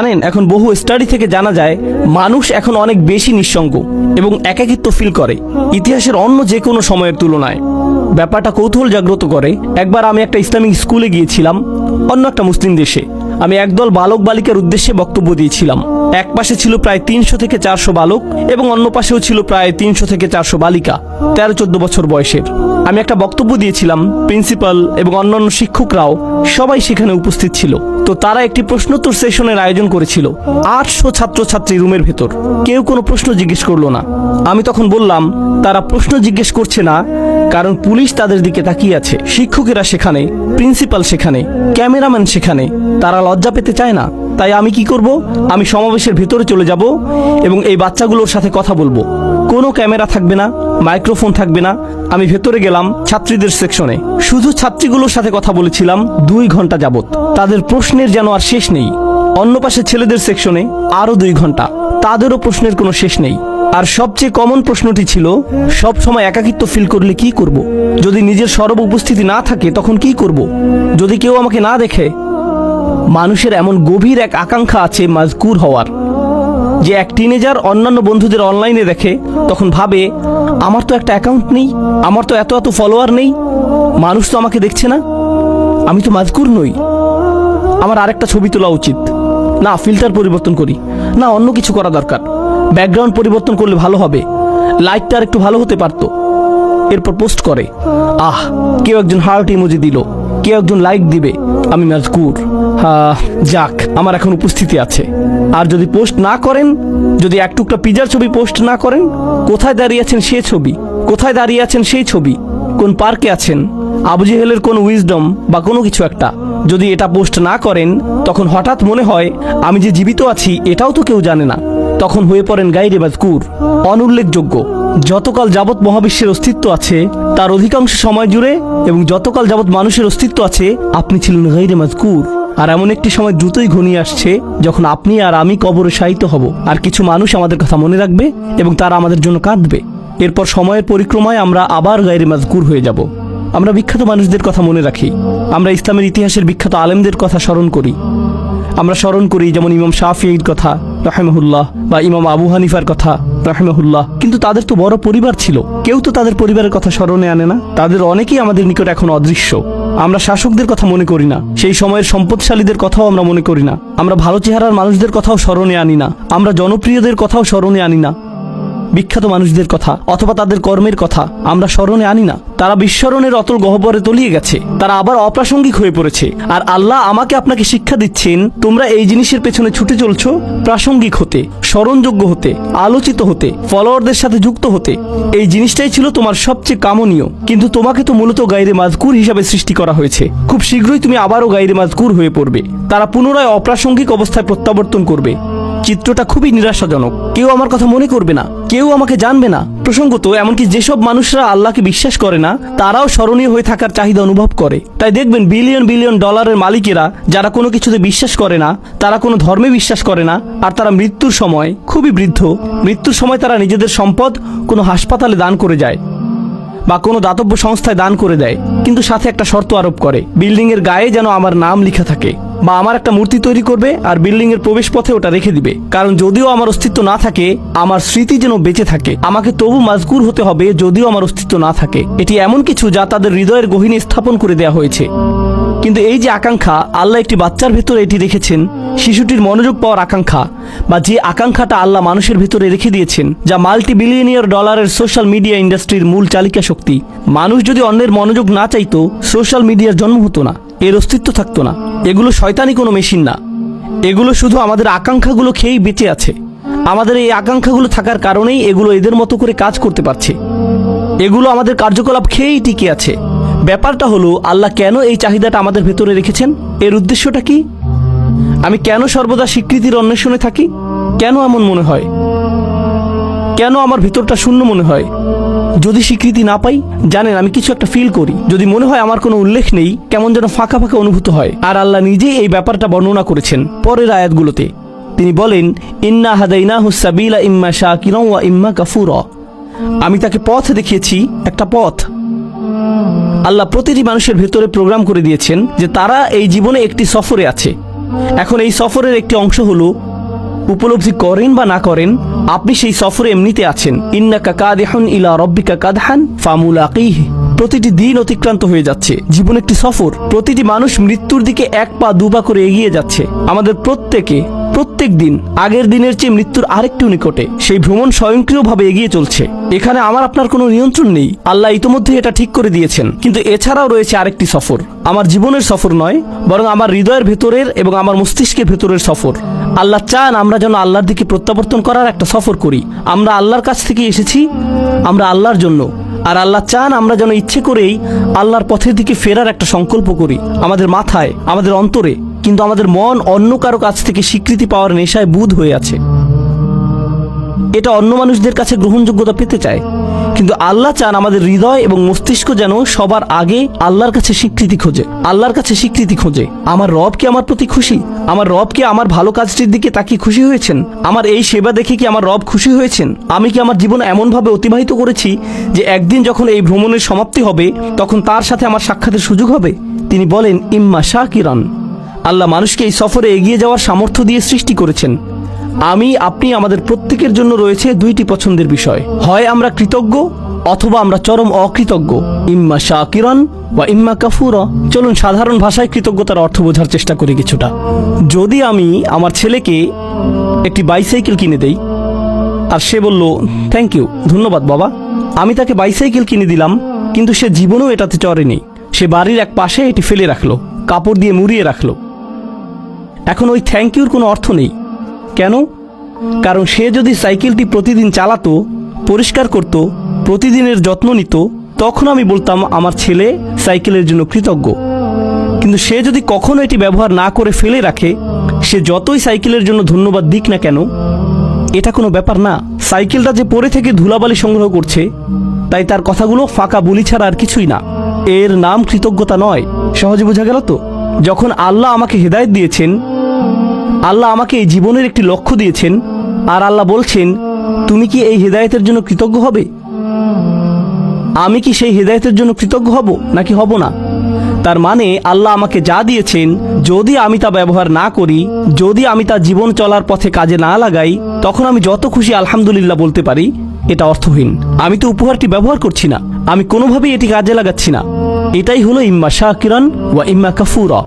জানেন, এখন বহু স্টাডি থেকে জানা যায় মানুষ এখন অনেক বেশি নিঃসঙ্গ এবং একাকিত্ব ফিল করে ইতিহাসের অন্য যে কোনো সময়ের তুলনায়। ব্যাপারটা কৌতূহল জাগ্রত করে। একবার আমি একটা ইসলামিক স্কুলে গিয়েছিলাম অন্য একটা মুসলিম দেশে। আমি একদল বালক বালিকার উদ্দেশ্যে বক্তব্য দিয়েছিলাম। এক পাশে ছিল প্রায় 300 থেকে 400 বালক এবং অন্য পাশেও ছিল প্রায় 300 থেকে 400 বালিকা 13-14 বছর বয়সের। আমি একটা বক্তব্য দিয়েছিলাম, প্রিন্সিপাল এবং অন্যান্য শিক্ষকরাও সবাই সেখানে উপস্থিত ছিল। তো তারা একটি প্রশ্নোত্তর সেশনের আয়োজন করেছিল 800 ছাত্রছাত্রী রুমের ভেতর। কেউ কোনো প্রশ্ন জিজ্ঞেস করলো না। আমি তখন বললাম, তারা প্রশ্ন জিজ্ঞেস করছে না কারণ পুলিশ তাদের দিকে তাকিয়ে আছে, শিক্ষকেরা সেখানে, প্রিন্সিপাল সেখানে, ক্যামেরাম্যান সেখানে। তারা লজ্জা পেতে চায় না। তাই আমি কি করব? আমি সমাবেশের ভেতরে চলে যাব এবং এই বাচ্চাগুলোর সাথে কথা বলবো। কোনো ক্যামেরা থাকবে না, মাইক্রোফোন থাকবে না। আমি ভেতরে গেলাম ছাত্রীদের সেকশনে। শুধু ছাত্রীগুলোর সাথে কথা বলেছিলাম 2 ঘন্টা যাবত। তাদের প্রশ্নের যেন আর শেষ নেই। অন্য পাশে ছেলেদের সেকশনে আরো 2 ঘন্টা, তাদেরও প্রশ্নের কোনো শেষ নেই। আর সবচেয়ে কমন প্রশ্নটি ছিল, সব সময় একাকিত্ব ফিল করলে কি করব? যদি নিজের সরব উপস্থিতি না থাকে তখন কি করব? যদি কেউ আমাকে না দেখে? মানুষের এমন গভীর এক আকাঙ্ক্ষা আছে মাজকুর হওয়ার, যে এক টিনেজার অন্যান্য বন্ধুদের অনলাইনে দেখে তখন ভাবে, আমার তো একটা অ্যাকাউন্ট নেই, আমার তো এত ফলোয়ার নেই, মানুষ তো আমাকে দেখছে না, আমি তো মাজকুর নই, আমার আরেকটা ছবি তোলা উচিত, না ফিল্টার পরিবর্তন করি, না অন্য কিছু করা দরকার, ব্যাকগ্রাউন্ড পরিবর্তন করলে ভালো হবে, লাইটটা আর একটু ভালো হতে পারতো। এরপর পোস্ট করে, কেউ একজন হার্ট ইমোজি দিল, কেউ একজন লাইক দিবে, আমি মাজকুর, যাক আমার এখন উপস্থিতি আছে। আর যদি পোস্ট না করেন, যদি এক টুকরা পিজার ছবি পোস্ট না করেন, কোথায় দাঁড়িয়ে আছেন সে ছবি, কোথায় দাঁড়িয়ে আছেন সেই ছবি, কোন পার্কে আছেন, আবু জেহেলের কোন উইজডম বা কোনো কিছু একটা, যদি এটা পোস্ট না করেন, তখন হঠাৎ মনে হয় আমি যে জীবিত আছি এটাও তো কেউ জানে না। তখন হয়ে পড়েন গায়রে মাজকুর, অনুল্লেখযোগ্য। যতকাল যাবৎ মহাবিশ্বের অস্তিত্ব আছে তার অধিকাংশ সময় জুড়ে এবং যতকাল যাবৎ মানুষের অস্তিত্ব আছে আপনি ছিলেন গায়রে মাজকুর। আর এমন একটি সময় দ্রুতই ঘনিয়ে আসছে যখন আপনি আর আমি কবরে শায়িত হব, আর কিছু মানুষ আমাদের কথা মনে রাখবে এবং তারা আমাদের জন্য কাঁদবে। এরপর সময়ের পরিক্রমায় আমরা আবার গায়রে মাজকুর হয়ে যাব। আমরা বিখ্যাত মানুষদের কথা মনে রাখি, আমরা ইসলামের ইতিহাসের বিখ্যাত আলেমদের কথা স্মরণ করি। আমরা স্মরণ করি যেমন ইমাম শাফিঈর কথা রাহিমাহুল্লাহ বা ইমাম আবু হানিফার কথা রাহিমাহুল্লাহ, কিন্তু তাদের তো বড় পরিবার ছিল, কেউ তো তাদের পরিবারের কথা স্মরণে আনে না। তাদের অনেকেই আমাদের নিকট এখন অদৃশ্য। আমরা শাসকদের কথা মনে করি না, সেই সময়ের সম্পদশালীদের কথাও আমরা মনে করি না, আমরা ভালো চেহারার মানুষদের কথাও স্মরণে আনি না, আমরা জনপ্রিয়দের কথাও স্মরণে আনি না, বিখ্যাত মানুষদের কথা অথবা তাদের কর্মের কথা আমরা স্মরণে আনি না। তারা বিস্মরণের অতল গহ্বরে তলিয়ে গেছে, তারা আবার অপ্রাসঙ্গিক হয়ে পড়েছে। আর আল্লাহ আমাকে আপনাকে শিক্ষা দিচ্ছেন, তোমরা এই জিনিসের পেছনে ছুটে চলছো প্রাসঙ্গিক হতে, স্মরণযোগ্য হতে, আলোচিত হতে, ফলোয়ারদের সাথে যুক্ত হতে। এই জিনিসটাই ছিল তোমার সবচেয়ে কামনীয়, কিন্তু তোমাকে তো মূলত গায়রে মাজকুর হিসাবে সৃষ্টি করা হয়েছে। খুব শীঘ্রই তুমি আবারও গায়রে মাজকুর হয়ে পড়বে। তারা পুনরায় অপ্রাসঙ্গিক অবস্থায় প্রত্যাবর্তন করবে। চিত্রটা খুবই নিরাশাজনক। কেউ আমার কথা মনে করবে না, কেউ আমাকে জানবে না। প্রসঙ্গত এমনকি যেসব মানুষরা আল্লাহকে বিশ্বাস করে না তারাও স্মরণীয় হয়ে থাকার চাহিদা অনুভব করে। তাই দেখবেন বিলিয়ন বিলিয়ন ডলারের মালিকেরা যারা কোনো কিছুতে বিশ্বাস করে না, তারা কোনো ধর্মে বিশ্বাস করে না, আর তারা মৃত্যুর সময় খুবই বৃদ্ধ, মৃত্যুর সময় তারা নিজেদের সম্পদ কোনো হাসপাতালে দান করে যায় বা কোনো দাতব্য সংস্থায় দান করে দেয়, কিন্তু সাথে একটা শর্ত আরোপ করে, বিল্ডিং এর গায়ে যেন আমার নাম লেখা থাকে, বা আমার একটা মূর্তি তৈরি করবে আর বিল্ডিং এর প্রবেশ পথে ওটা রেখে দিবে। কারণ যদিও আমার অস্তিত্ব না থাকে, আমার স্মৃতি যেন বেঁচে থাকে। আমাকে তবু মাজকুর হতে হবে যদিও আমার অস্তিত্ব না থাকে। এটি এমন কিছু যা তাদের হৃদয়ের গহীনে স্থাপন করে দেওয়া হয়েছে। কিন্তু এই যে আকাঙ্ক্ষা, আল্লাহ একটি বাচ্চার ভেতরে এটি রেখেছেন, শিশুটির মনোযোগ পাওয়ার আকাঙ্ক্ষা, বা যে আকাঙ্ক্ষাটা আল্লাহ মানুষের ভেতরে রেখে দিয়েছেন, যা মাল্টি বিলিয়নিয়ার ডলারের সোশ্যাল মিডিয়া ইন্ডাস্ট্রির মূল চালিকা শক্তি। মানুষ যদি অন্যের মনোযোগ না চাইতো, সোশ্যাল মিডিয়ার জন্ম হতো না, এর অস্তিত্ব থাকতো না। এগুলো শয়তানি কোনো মেশিন না, এগুলো শুধু আমাদের আকাঙ্ক্ষাগুলো খেয়েই বেঁচে আছে। আমাদের এই আকাঙ্ক্ষাগুলো থাকার কারণেই এগুলো এদের মতো করে কাজ করতে পারছে। এগুলো আমাদের কার্যকলাপ খেয়েই টিকে আছে। ব্যাপারটা হলো, আল্লাহ কেন এই চাহিদাটা আমাদের ভেতরে রেখেছেন? এর উদ্দেশ্যটা কি? আমি কেন সর্বদা স্বীকৃতির অন্বেষণে থাকি? কেন এমন মনে হয়? কেন আমার ভেতরটা শূন্য মনে হয় যদি স্বীকৃতি না পাই? জানেন, আমি কিছু একটা ফিল করি যদি মনে হয় আমার কোনো উল্লেখ নেই, কেমন যেন ফাঁকা ফাঁকা অনুভূত হয়। আর আল্লাহ নিজেই এই ব্যাপারটা বর্ণনা করেছেন পরের আয়াতগুলোতে। তিনি বলেন, ইন্না হাদাইনাহুস সাবিলা ইম্মা শাকিরা ওয়া ইম্মা কাফুরা। আমি তাকে পথ দেখিয়েছি, একটা পথ। আল্লাহ প্রতিটি মানুষের ভেতরে প্রোগ্রাম করে দিয়েছেন যে তারা এই জীবনে একটি সফরে আছে। এখন এই সফরের একটি অংশ হলো উপলব্ধি করেন বা না করেন, আপনি সেই সফরে এমনিতে আছেন। ইন্নাকা কাদিহুন ইলা রাব্বিকা কাদহান ফামুলাকিহি। প্রতিটি দিন অতিক্রান্ত হয়ে যাচ্ছে। জীবন একটি সফর। প্রতিটি মানুষ মৃত্যুর দিকে এক পা দুপা করে এগিয়ে যাচ্ছে। আমাদের প্রত্যেক দিন আগের দিনের চেয়ে মৃত্যুর আরেকটু নিকটে। সেই ভ্রমণ স্বয়ংক্রিয়ভাবে এগিয়ে চলছে। এখানে আমার আপনার কোনো নিয়ন্ত্রণ নেই। আল্লাহ ইতোমধ্যে এটা ঠিক করে দিয়েছেন। কিন্তু এছাড়াও রয়েছে আরেকটি সফর। আমার জীবনের সফর নয়, বরং আমার হৃদয়ের ভেতরের এবং আমার মস্তিষ্কের ভেতরের সফর। আল্লাহ চান আমরা যেন আল্লাহর দিকে প্রত্যাবর্তন করার একটা সফর করি। আমরা আল্লাহর কাছ থেকে এসেছি, আমরা আল্লাহর জন্য। আর আল্লাহ চান আমরা যেন ইচ্ছে করেই আল্লাহর পথের দিকে ফেরার একটা সংকল্প করি। আমাদের মাথায়, আমাদের অন্তরে, কিন্তু আমাদের মন অন্য কারো কাছ থেকে স্বীকৃতি পাওয়ার নেশায় বুঁদ হয়ে আছে। এটা অন্য মানুষদের কাছে গ্রহণযোগ্যতা পেতে চায়। কিন্তু আল্লাহ চান আমাদের হৃদয় এবং মস্তিষ্ক যেন সবার আগে আল্লাহর কাছে স্বীকৃতি খোঁজে। আমার রব কি আমার প্রতি খুশি? আমার রব কি আমার ভালো কাজটির দিকে তাকিয়ে খুশি হয়েছেন? আমার এই সেবা দেখে কি আমার রব খুশি হয়েছেন? আমি কি আমার জীবন এমনভাবে অতিবাহিত করেছি যে একদিন যখন এই ভ্রমণের সমাপ্তি হবে তখন তার সাথে আমার সাক্ষাতের সুযোগ হবে? তিনি বলেন, ইম্মা শাকিরান। আল্লাহ মানুষকে এই সফরে এগিয়ে যাওয়ার সামর্থ্য দিয়ে সৃষ্টি করেছেন। আপনি আমাদের প্রত্যেকের জন্য রয়েছে দুইটি পছন্দের বিষয়। হয় আমরা কৃতজ্ঞ অথবা আমরা চরম অকৃতজ্ঞ। ইম্মা শাকিরান ওয়া ইম্মা কাফুরা। চলুন সাধারণ ভাষায় কৃতজ্ঞতার অর্থ বোঝার চেষ্টা করি কিছুটা। যদি আমি আমার ছেলেকে একটি বাইসাইকেল কিনে দেই আর সে বলল, থ্যাংক ইউ, ধন্যবাদ বাবা। আমি তাকে বাইসাইকেল কিনে দিলাম, কিন্তু সে জীবনেও এটাতে চড়েনি। সে বাড়ির এক পাশে এটি ফেলে রাখলো, কাপড় দিয়ে মুড়িয়ে রাখলো। এখন ওই থ্যাংক ইউর কোনো অর্থ নেই। কেন? কারণ সে যদি সাইকেলটি প্রতিদিন চালাতো, পরিষ্কার করত, প্রতিদিনের যত্ন নিত, তখন আমি বলতাম আমার ছেলে সাইকেলের জন্য কৃতজ্ঞ। কিন্তু সে যদি কখনো এটি ব্যবহার না করে ফেলে রাখে, সে যতই সাইকেলের জন্য ধন্যবাদ দিক না কেন, এটা কোনো ব্যাপার না। সাইকেলটা যে পরে থেকে ধুলাবালি সংগ্রহ করছে, তাই তার কথাগুলো ফাঁকা বুলি ছাড়া আর কিছুই না। এর নাম কৃতজ্ঞতা নয়। সহজে বোঝা গেল তো? যখন আল্লাহ আমাকে হেদায়েত দিয়েছেন, আল্লাহ আমাকে এই জীবনের একটি লক্ষ্য দিয়েছেন, আর আল্লাহ বলছেন, তুমি কি এই হেদায়েতের জন্য কৃতজ্ঞ হবে? আমি কি সেই হেদায়েতের জন্য কৃতজ্ঞ হব নাকি হব না? তার মানে আল্লাহ আমাকে যা দিয়েছেন, যদি আমি তা ব্যবহার না করি, যদি আমি তা জীবন চলার পথে কাজে না লাগাই, তখন আমি যত খুশি আলহামদুলিল্লাহ বলতে পারি, এটা অর্থহীন। আমি তো উপহারটি ব্যবহার করছি না, আমি কোনোভাবেই এটি কাজে লাগাচ্ছি না। এটাই হলো ইম্মা শাকিরান ওয়া ইম্মা কাফুরা।